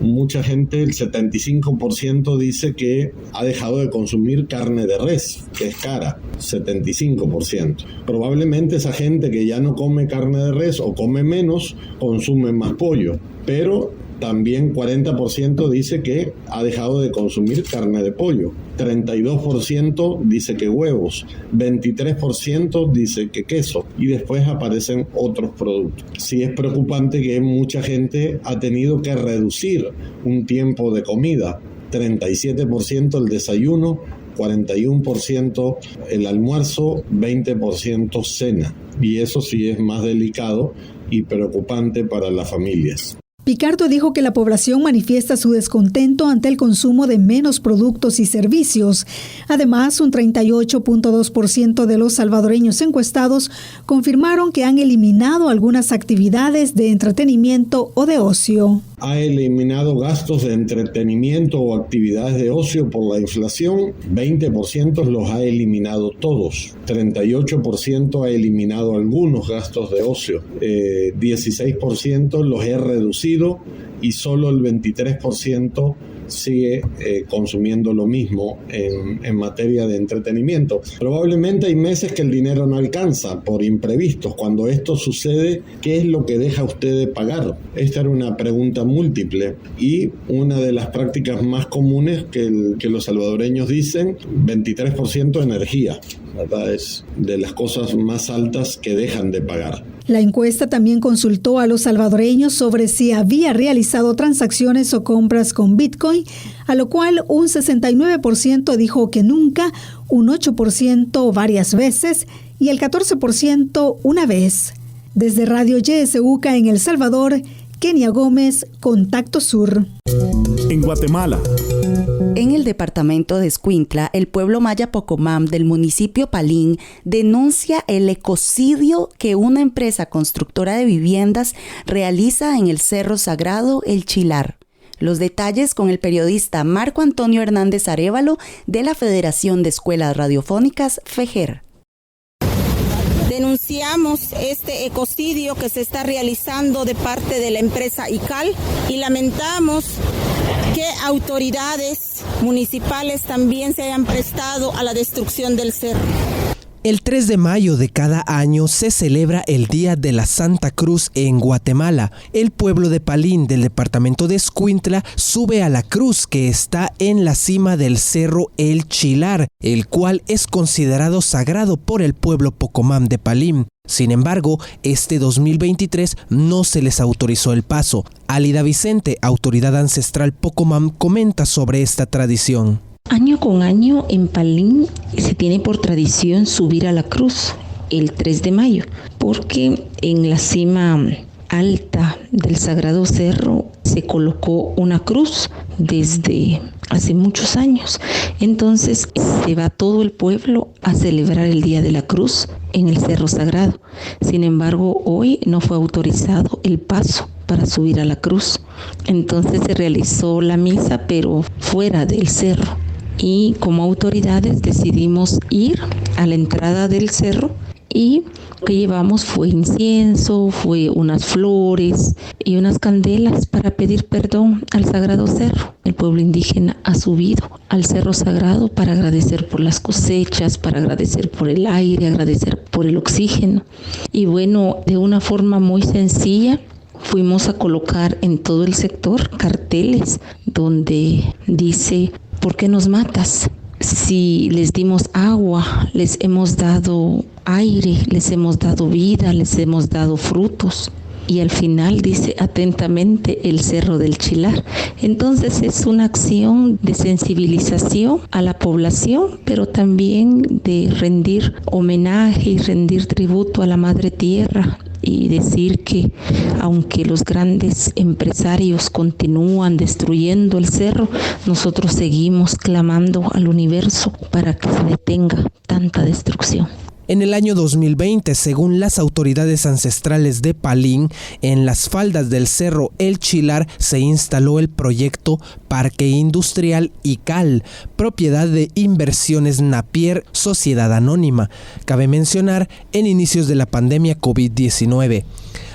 Mucha gente, el 75% dice que ha dejado de consumir carne de res, que es cara, 75%. Probablemente esa gente que ya no come carne de res o come menos, consume más pollo, pero también 40% dice que ha dejado de consumir carne de pollo, 32% dice que huevos, 23% dice que queso y después aparecen otros productos. Sí es preocupante que mucha gente ha tenido que reducir un tiempo de comida, 37% el desayuno, 41% el almuerzo, 20% cena. Y eso sí es más delicado y preocupante para las familias. Picardo dijo que la población manifiesta su descontento ante el consumo de menos productos y servicios. Además, un 38.2% de los salvadoreños encuestados confirmaron que han eliminado algunas actividades de entretenimiento o de ocio. Ha eliminado gastos de entretenimiento o actividades de ocio por la inflación. 20% los ha eliminado todos. 38% ha eliminado algunos gastos de ocio. 16% los he reducido y solo el 23% sigue consumiendo lo mismo en materia de entretenimiento. Probablemente hay meses que el dinero no alcanza por imprevistos. Cuando esto sucede, ¿qué es lo que deja usted de pagar? Esta era una pregunta múltiple y una de las prácticas más comunes que los salvadoreños dicen, 23% energía, ¿verdad? Es de las cosas más altas que dejan de pagar. La encuesta también consultó a los salvadoreños sobre si había realizado transacciones o compras con Bitcoin, a lo cual un 69% dijo que nunca, un 8% varias veces y el 14% una vez. Desde Radio YSUCA en El Salvador, Kenia Gómez, Contacto Sur. En Guatemala. En el departamento de Escuintla, el pueblo maya Pocomam del municipio Palín denuncia el ecocidio que una empresa constructora de viviendas realiza en el Cerro Sagrado El Chilar. Los detalles con el periodista Marco Antonio Hernández Arévalo de la Federación de Escuelas Radiofónicas, FEJER. Denunciamos este ecocidio que se está realizando de parte de la empresa ICAL y lamentamos que autoridades municipales también se hayan prestado a la destrucción del cerro. El 3 de mayo de cada año se celebra el Día de la Santa Cruz en Guatemala. El pueblo de Palín del departamento de Escuintla sube a la cruz que está en la cima del cerro El Chilar, el cual es considerado sagrado por el pueblo Pocomam de Palín. Sin embargo, este 2023 no se les autorizó el paso. Alida Vicente, autoridad ancestral Pocomam, comenta sobre esta tradición. Año con año en Palín se tiene por tradición subir a la cruz el 3 de mayo, porque en la cima alta del Sagrado Cerro se colocó una cruz desde hace muchos años. Entonces se va todo el pueblo a celebrar el Día de la Cruz en el Cerro Sagrado. Sin embargo, hoy no fue autorizado el paso para subir a la cruz. Entonces se realizó la misa, pero fuera del cerro. Y como autoridades decidimos ir a la entrada del cerro y lo que llevamos fue incienso, fue unas flores y unas candelas para pedir perdón al Sagrado Cerro. El pueblo indígena ha subido al Cerro Sagrado para agradecer por las cosechas, para agradecer por el aire, agradecer por el oxígeno. Y bueno, de una forma muy sencilla, fuimos a colocar en todo el sector carteles donde dice: ¿por qué nos matas? Si les dimos agua, les hemos dado aire, les hemos dado vida, les hemos dado frutos. Y al final dice atentamente el Cerro del Chilar. Entonces es una acción de sensibilización a la población, pero también de rendir homenaje y rendir tributo a la Madre Tierra. Y decir que aunque los grandes empresarios continúan destruyendo el cerro, nosotros seguimos clamando al universo para que se detenga tanta destrucción. En el año 2020, según las autoridades ancestrales de Palín, en las faldas del cerro El Chilar se instaló el proyecto Parque Industrial ICAL, propiedad de Inversiones Napier, Sociedad Anónima. Cabe mencionar, en inicios de la pandemia COVID-19.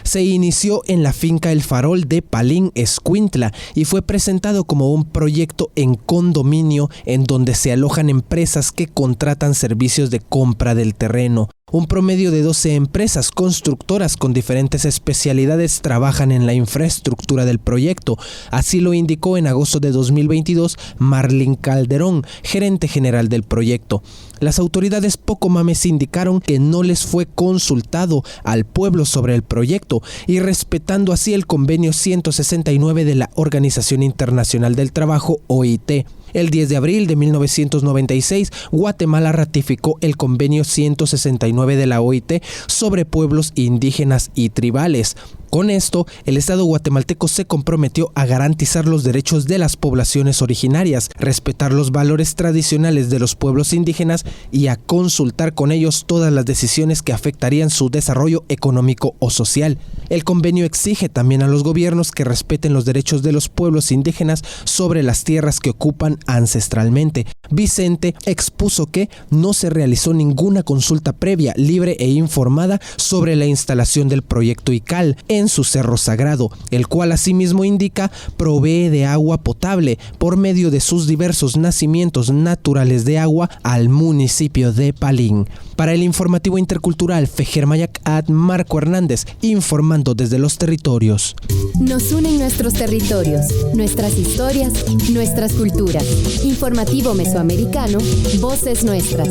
Se inició en la finca El Farol de Palín, Escuintla, y fue presentado como un proyecto en condominio en donde se alojan empresas que contratan servicios de compra del terreno. Un promedio de 12 empresas constructoras con diferentes especialidades trabajan en la infraestructura del proyecto. Así lo indicó en agosto de 2022 Marlene Calderón, gerente general del proyecto. Las autoridades pocomames indicaron que no les fue consultado al pueblo sobre el proyecto y respetando así el convenio 169 de la Organización Internacional del Trabajo, OIT. El 10 de abril de 1996, Guatemala ratificó el Convenio 169 de la OIT sobre pueblos indígenas y tribales. Con esto, el Estado guatemalteco se comprometió a garantizar los derechos de las poblaciones originarias, respetar los valores tradicionales de los pueblos indígenas y a consultar con ellos todas las decisiones que afectarían su desarrollo económico o social. El convenio exige también a los gobiernos que respeten los derechos de los pueblos indígenas sobre las tierras que ocupan ancestralmente. Vicente expuso que no se realizó ninguna consulta previa, libre e informada sobre la instalación del proyecto ICAL en su cerro sagrado, el cual asimismo indica provee de agua potable por medio de sus diversos nacimientos naturales de agua al municipio de Palín. Para el informativo intercultural Fejermayac Ad Marco Hernández, informando desde los territorios. Nos unen nuestros territorios, nuestras historias, nuestras culturas. Informativo mesoamericano, Voces Nuestras.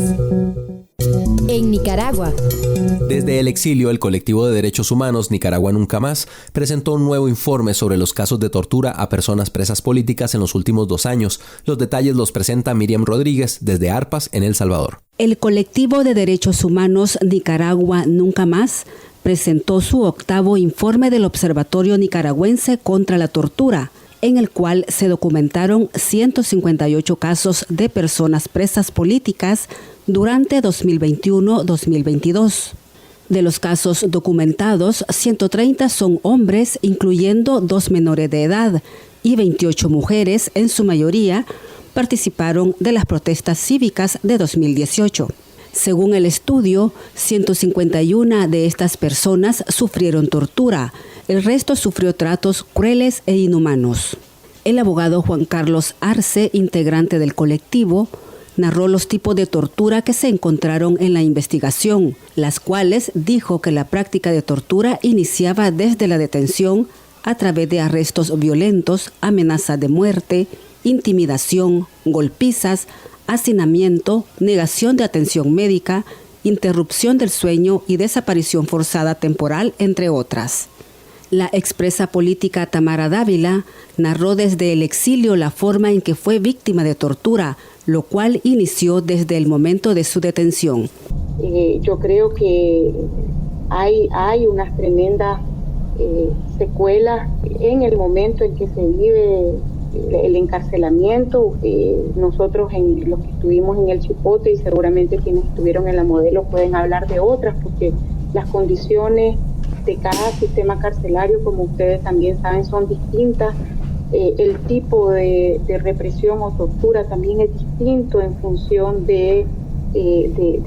En Nicaragua. Desde el exilio, el colectivo de derechos humanos Nicaragua Nunca Más presentó un nuevo informe sobre los casos de tortura a personas presas políticas en los últimos 2 años. Los detalles los presenta Miriam Rodríguez desde Arpas, en El Salvador. El colectivo de derechos humanos Nicaragua Nunca Más presentó su 8º informe del Observatorio Nicaragüense contra la Tortura, en el cual se documentaron 158 casos de personas presas políticas durante 2021-2022. De los casos documentados, 130 son hombres, incluyendo 2 menores de edad, y 28 mujeres, en su mayoría, participaron de las protestas cívicas de 2018. Según el estudio, 151 de estas personas sufrieron tortura. El resto sufrió tratos crueles e inhumanos. El abogado Juan Carlos Arce, integrante del colectivo, narró los tipos de tortura que se encontraron en la investigación, las cuales dijo que la práctica de tortura iniciaba desde la detención a través de arrestos violentos, amenazas de muerte, intimidación, golpizas, hacinamiento, negación de atención médica, interrupción del sueño y desaparición forzada temporal, entre otras. La expresa política Tamara Dávila narró desde el exilio la forma en que fue víctima de tortura, lo cual inició desde el momento de su detención. Yo creo que hay unas tremendas secuelas en el momento en que se vive el encarcelamiento. Nosotros, los que estuvimos en el Chipote, y seguramente quienes estuvieron en la Modelo pueden hablar de otras, porque las condiciones de cada sistema carcelario, como ustedes también saben, son distintas. El tipo de represión o tortura también es distinto en función del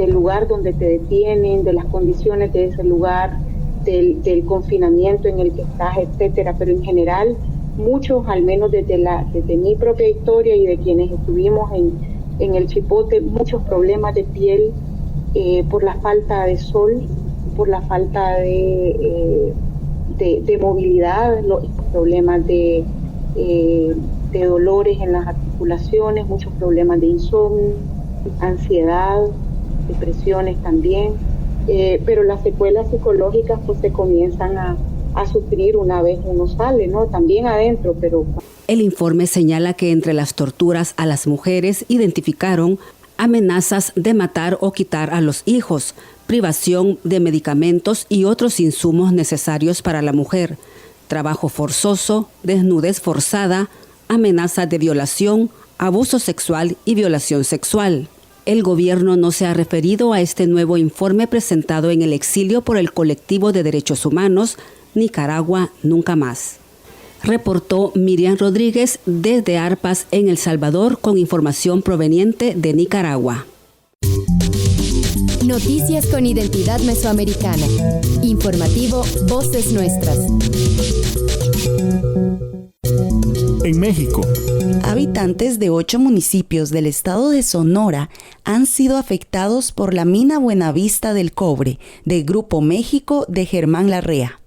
lugar donde te detienen, de las condiciones de ese lugar, del confinamiento en el que estás, etcétera. Pero en general, muchos, al menos desde mi propia historia y de quienes estuvimos en el Chipote, muchos problemas de piel por la falta de sol, por la falta de movilidad, los problemas de dolores en las articulaciones, muchos problemas de insomnio, ansiedad, depresiones también, pero las secuelas psicológicas pues se comienzan a sufrir una vez uno sale, ¿no? También adentro, pero... El informe señala que entre las torturas a las mujeres identificaron amenazas de matar o quitar a los hijos, privación de medicamentos y otros insumos necesarios para la mujer, trabajo forzoso, desnudez forzada, amenazas de violación, abuso sexual y violación sexual. El gobierno no se ha referido a este nuevo informe presentado en el exilio por el colectivo de derechos humanos Nicaragua Nunca Más. Reportó Miriam Rodríguez desde Arpas, en El Salvador, con información proveniente de Nicaragua. Noticias con identidad mesoamericana. Informativo Voces Nuestras. En México. Habitantes de 8 municipios del estado de Sonora han sido afectados por la mina Buenavista del Cobre del Grupo México de Germán Larrea.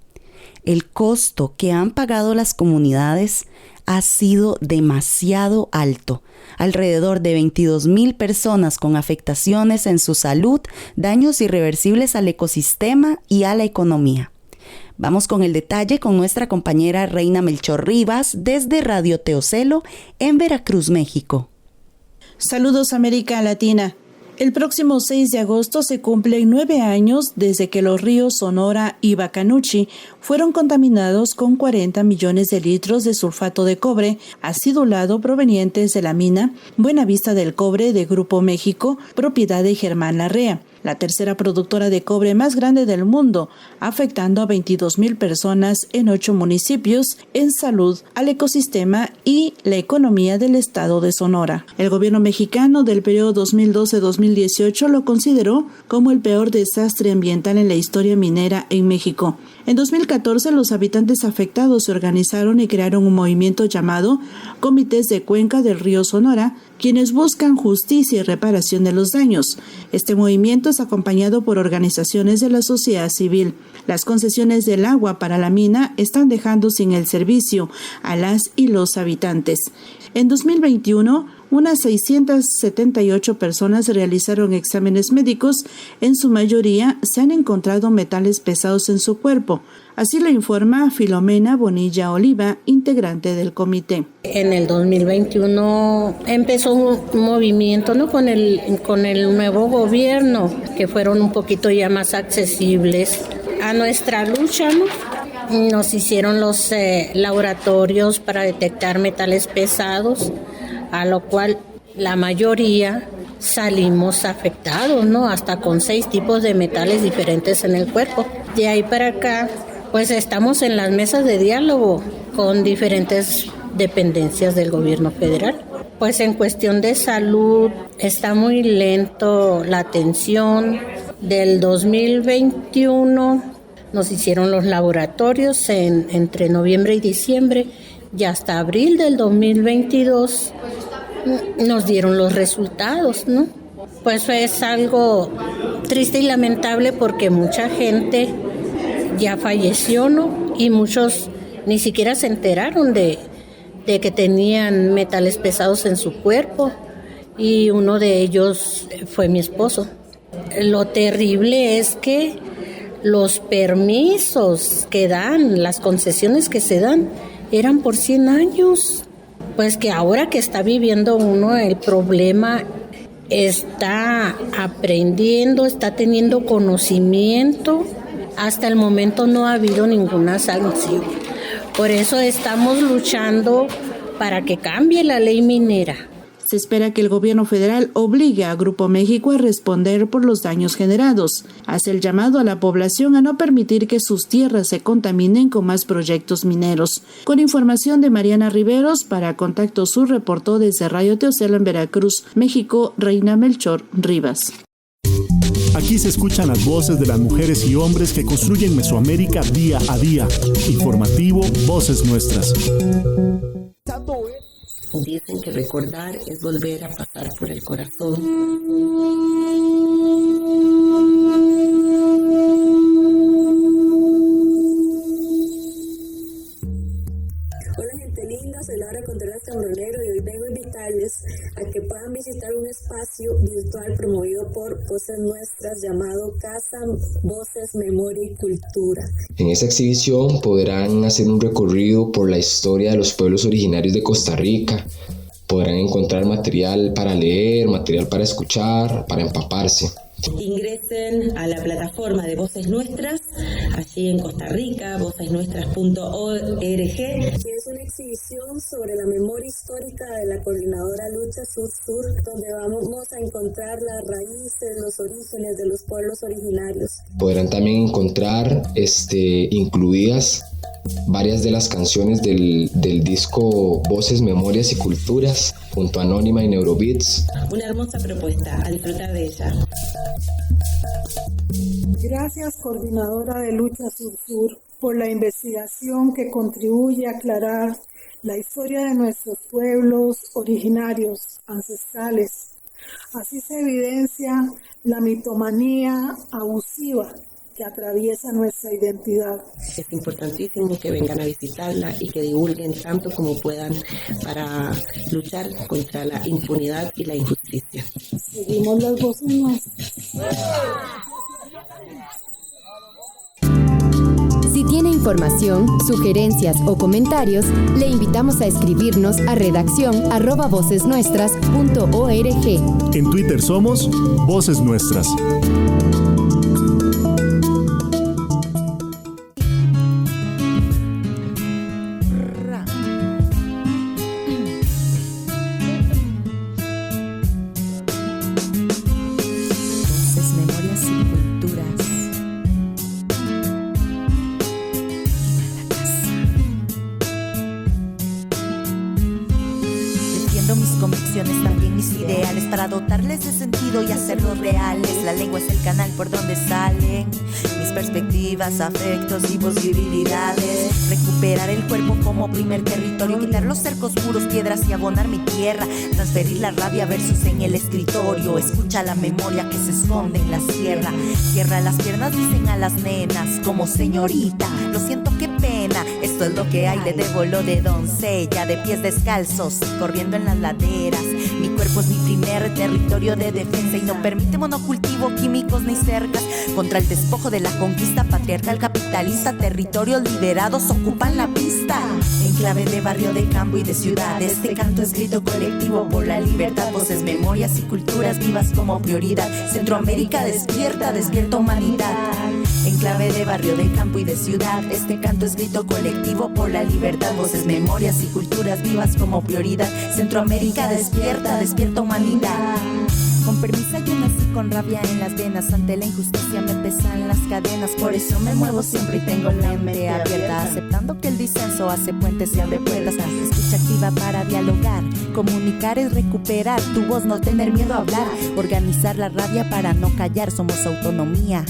El costo que han pagado las comunidades ha sido demasiado alto. Alrededor de 22,000 personas con afectaciones en su salud, daños irreversibles al ecosistema y a la economía. Vamos con el detalle con nuestra compañera Reina Melchor Rivas desde Radio Teocelo en Veracruz, México. Saludos América Latina. El próximo 6 de agosto se cumplen 9 años desde que los ríos Sonora y Bacanuchi fueron contaminados con 40 millones de litros de sulfato de cobre acidulado provenientes de la mina Buenavista del Cobre de Grupo México, propiedad de Germán Larrea, la tercera productora de cobre más grande del mundo, afectando a 22,000 personas en 8 municipios, en salud, al ecosistema y la economía del estado de Sonora. El gobierno mexicano del periodo 2012-2018 lo consideró como el peor desastre ambiental en la historia minera en México. En 2014, los habitantes afectados se organizaron y crearon un movimiento llamado Comités de Cuenca del Río Sonora, quienes buscan justicia y reparación de los daños. Este movimiento es acompañado por organizaciones de la sociedad civil. Las concesiones del agua para la mina están dejando sin el servicio a las y los habitantes. En 2021, unas 678 personas realizaron exámenes médicos. En su mayoría se han encontrado metales pesados en su cuerpo. Así lo informa Filomena Bonilla Oliva, integrante del comité. En el 2021 empezó un movimiento, ¿no?, con el nuevo gobierno, que fueron un poquito ya más accesibles a nuestra lucha, ¿no? Nos hicieron los laboratorios para detectar metales pesados, a lo cual la mayoría salimos afectados, ¿no? Hasta con 6 tipos de metales diferentes en el cuerpo. De ahí para acá, pues estamos en las mesas de diálogo con diferentes dependencias del gobierno federal. Pues en cuestión de salud está muy lento la atención. Del 2021 nos hicieron los laboratorios entre noviembre y diciembre, y hasta abril del 2022 nos dieron los resultados, ¿no? Pues es algo triste y lamentable porque mucha gente ya falleció, ¿no? Y muchos ni siquiera se enteraron de que tenían metales pesados en su cuerpo, y uno de ellos fue mi esposo. Lo terrible es que los permisos que dan, las concesiones que se dan, eran por 100 años. Pues que ahora que está viviendo uno el problema, está aprendiendo, está teniendo conocimiento. Hasta el momento no ha habido ninguna sanción. Por eso estamos luchando para que cambie la ley minera. Se espera que el gobierno federal obligue a Grupo México a responder por los daños generados. Hace el llamado a la población a no permitir que sus tierras se contaminen con más proyectos mineros. Con información de Mariana Riveros, para Contacto Sur reportó desde Radio Teocelo en Veracruz, México, Reina Melchor Rivas. Aquí se escuchan las voces de las mujeres y hombres que construyen Mesoamérica día a día. Informativo Voces Nuestras. Dicen que recordar es volver a pasar por el corazón. Hola gente linda, soy Laura Contreras Cambronero y hoy vengo a invitarles a que puedan visitar un espacio virtual promovido por Voces Nuestras llamado Casa Voces, Memoria y Cultura. En esta exhibición podrán hacer un recorrido por la historia de los pueblos originarios de Costa Rica. Podrán encontrar material para leer, material para escuchar, para empaparse. Ingresen a la plataforma de Voces Nuestras, allí en Costa Rica, vocesnuestras.org. Es una exhibición sobre la memoria histórica de la Coordinadora Lucha Sur-Sur, donde vamos a encontrar las raíces, los orígenes de los pueblos originarios. Podrán también encontrar incluidas varias de las canciones del disco Voces, Memorias y Culturas, junto a Anónima y Neurobeats. Una hermosa propuesta, a disfrutar de ella. Gracias, Coordinadora de Lucha Sur-Sur, por la investigación que contribuye a aclarar la historia de nuestros pueblos originarios, ancestrales. Así se evidencia la mitomanía abusiva que atraviesa nuestra identidad. Es importantísimo que vengan a visitarla y que divulguen tanto como puedan para luchar contra la impunidad y la injusticia. Seguimos las voces nuestras. Si tiene información, sugerencias o comentarios, le invitamos a escribirnos a redacción@vocesnuestras.org. En Twitter somos Voces Nuestras. Para dotarles de sentido y hacerlos reales. La lengua es el canal por donde salen mis perspectivas, afectos y posibilidades. Recuperar el cuerpo como primer territorio, quitar los cercos, muros, piedras y abonar mi tierra. Transferir la rabia versus en el escritorio. Escucha la memoria que se esconde en la sierra. Cierra las piernas, dicen a las nenas, como señorita. Lo siento, qué pena, esto es lo que hay. Le debo lo de doncella, de pies descalzos, corriendo en las laderas. Mi cuerpo es mi primer territorio de defensa y no permite monocultivo, químicos ni cercas. Contra el despojo de la conquista patriarcal capitalista, territorios liberados ocupan la pista. En clave de barrio, de campo y de ciudad, este canto es grito colectivo por la libertad. Voces, memorias y culturas vivas como prioridad. Centroamérica despierta, despierta humanidad. En clave de barrio, de campo y de ciudad, este canto es grito colectivo por la libertad. Voces, memorias y culturas vivas como prioridad. Centroamérica despierta, despierta humanidad. Con permiso yo nací con rabia en las venas. Ante la injusticia me pesan las cadenas. Por eso me muevo siempre y tengo la mente abierta, aceptando que el disenso hace puentes y abre puertas. Escucha activa para dialogar. Comunicar es recuperar tu voz, no tener miedo a hablar. Organizar la rabia para no callar. Somos autonomía.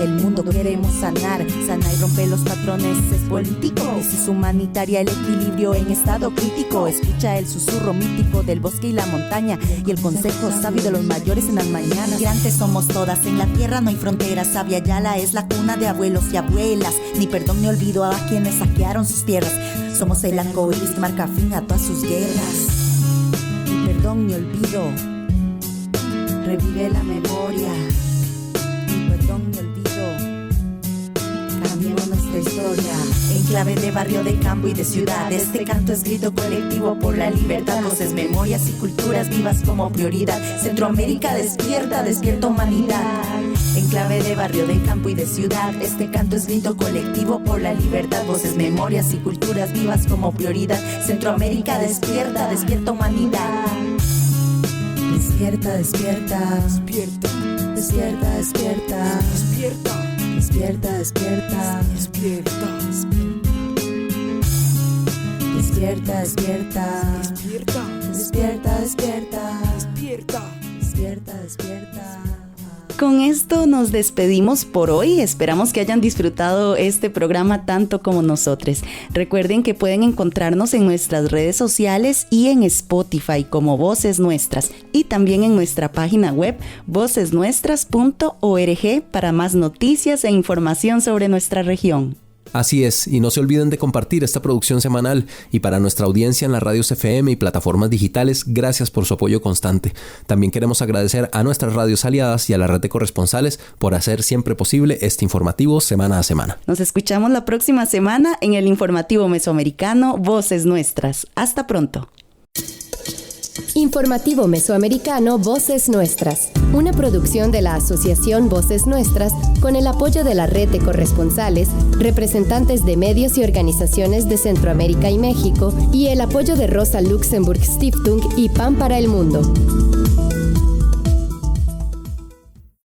El mundo queremos sanar, sana y rompe los patrones, es político. Crisis humanitaria, el equilibrio en estado crítico. Escucha el susurro mítico del bosque y la montaña y el consejo sabio de los mayores en las mañanas. Migrantes somos todas, en la tierra no hay fronteras. Sabia Yala es la cuna de abuelos y abuelas. Ni perdón ni olvido a quienes saquearon sus tierras. Somos el arcoíris que marca fin a todas sus guerras. Ni perdón ni olvido, revive la memoria. Ni perdón ni olvido, cambiemos nuestra historia. En clave de barrio, de campo y de ciudad, este canto es grito colectivo por la libertad. Voces, memorias y culturas vivas como prioridad. Centroamérica despierta, despierta humanidad. En clave de barrio, de campo y de ciudad, este canto es grito colectivo por la libertad. Voces, memorias y culturas vivas como prioridad. Centroamérica despierta, despierta humanidad. Despierta, despierta, despierta. Despierta, despierta, despierta. Despierta, despierta, despierta. Despierta, despierta, despierta. Despierta, despierta, despierta. Despierta, despierta. Con esto nos despedimos por hoy. Esperamos que hayan disfrutado este programa tanto como nosotros. Recuerden que pueden encontrarnos en nuestras redes sociales y en Spotify como Voces Nuestras, y también en nuestra página web vocesnuestras.org para más noticias e información sobre nuestra región. Así es, y no se olviden de compartir esta producción semanal. Y para nuestra audiencia en las radios FM y plataformas digitales, gracias por su apoyo constante. También queremos agradecer a nuestras radios aliadas y a la red de corresponsales por hacer siempre posible este informativo semana a semana. Nos escuchamos la próxima semana en el informativo mesoamericano Voces Nuestras. Hasta pronto. Informativo Mesoamericano Voces Nuestras, una producción de la Asociación Voces Nuestras con el apoyo de la red de corresponsales, representantes de medios y organizaciones de Centroamérica y México y el apoyo de Rosa Luxemburg Stiftung y Pan para el Mundo.